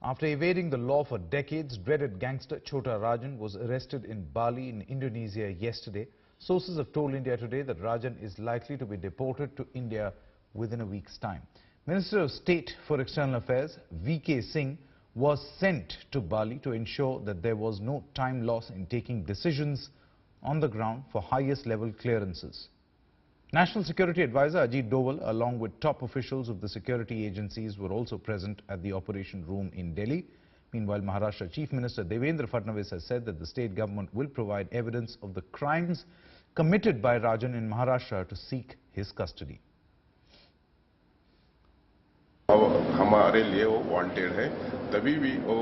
After evading the law for decades, dreaded gangster Chhota Rajan was arrested in Bali in Indonesia yesterday. Sources have told India Today that Rajan is likely to be deported to India within a week's time. Minister of State for External Affairs, VK Singh, was sent to Bali to ensure that there was no time loss in taking decisions on the ground for highest level clearances. National Security Advisor Ajit Doval, along with top officials of the security agencies, were also present at the operation room in Delhi. Meanwhile, Maharashtra Chief Minister Devendra Fadnavis has said that the state government will provide evidence of the crimes committed by Rajan in Maharashtra to seek his custody. हमारे लिए वो wanted है, तभी भी वो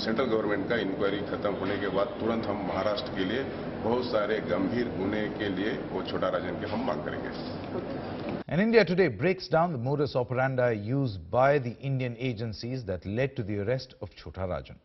central government का inquiry खत्म होने के बाद तुरंत हम महाराष्ट्र के लिए बहुत सारे गंभीर गुने के लिए वो छोटा राजन की हम मांग करेंगे. And India Today breaks down the modus operandi used by the Indian agencies that led to the arrest of Chhota Rajan.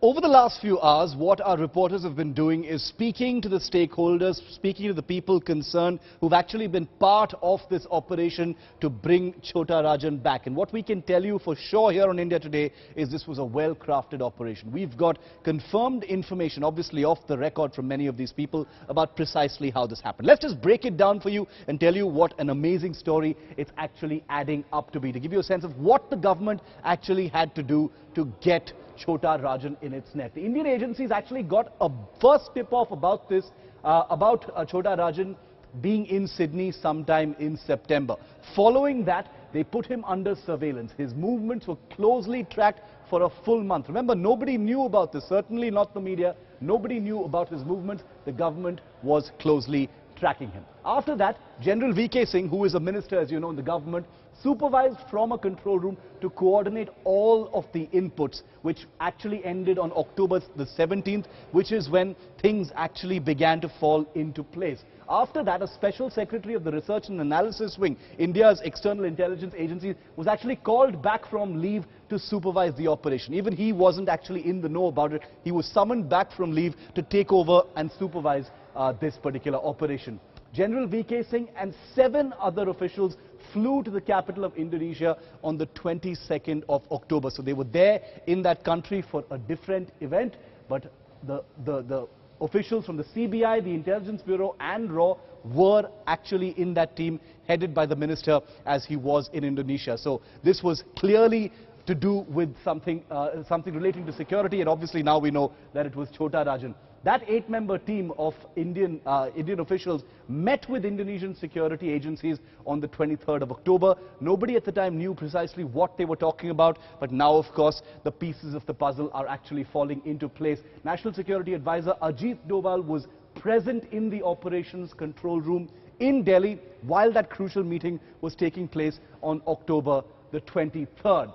Over the last few hours, what our reporters have been doing is speaking to the stakeholders, speaking to the people concerned who've actually been part of this operation to bring Chhota Rajan back. And what we can tell you for sure here on India Today is this was a well-crafted operation. We've got confirmed information, obviously off the record from many of these people, about precisely how this happened. Let's just break it down for you and tell you what an amazing story it's actually adding up to be, to give you a sense of what the government actually had to do to get Chhota Rajan in its net. The Indian agencies actually got a first tip-off about this, about Chhota Rajan being in Sydney sometime in September. Following that, they put him under surveillance. His movements were closely tracked for a full month. Remember, nobody knew about this, certainly not the media. Nobody knew about his movements. The government was closely tracking him. After that, General VK Singh, who is a minister, as you know, in the government, supervised from a control room to coordinate all of the inputs, which actually ended on October the 17th, which is when things actually began to fall into place. After that, a special secretary of the Research and Analysis Wing, India's external intelligence agency, was actually called back from leave to supervise the operation. Even he wasn't actually in the know about it. He was summoned back from leave to take over and supervise this particular operation. General VK Singh and 7 other officials flew to the capital of Indonesia on the 22nd of October. So they were there in that country for a different event, but the officials from the CBI, the Intelligence Bureau and RAW were actually in that team headed by the minister as he was in Indonesia. So this was clearly to do with something relating to security, and obviously now we know that it was Chhota Rajan. That 8-member team of Indian officials met with Indonesian security agencies on the 23rd of October. Nobody at the time knew precisely what they were talking about, but now, of course, the pieces of the puzzle are actually falling into place. National Security Advisor Ajit Doval was present in the operations control room in Delhi while that crucial meeting was taking place on October the 23rd.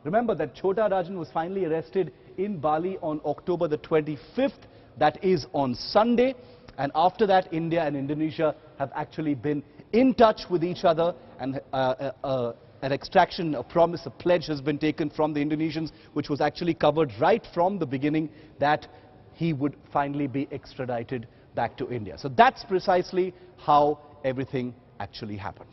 Remember that Chhota Rajan was finally arrested in Bali on October the 25th. That is on Sunday, and after that India and Indonesia have actually been in touch with each other, and an extraction, a promise, a pledge has been taken from the Indonesians, which was actually covered right from the beginning, that he would finally be extradited back to India. So that's precisely how everything actually happened.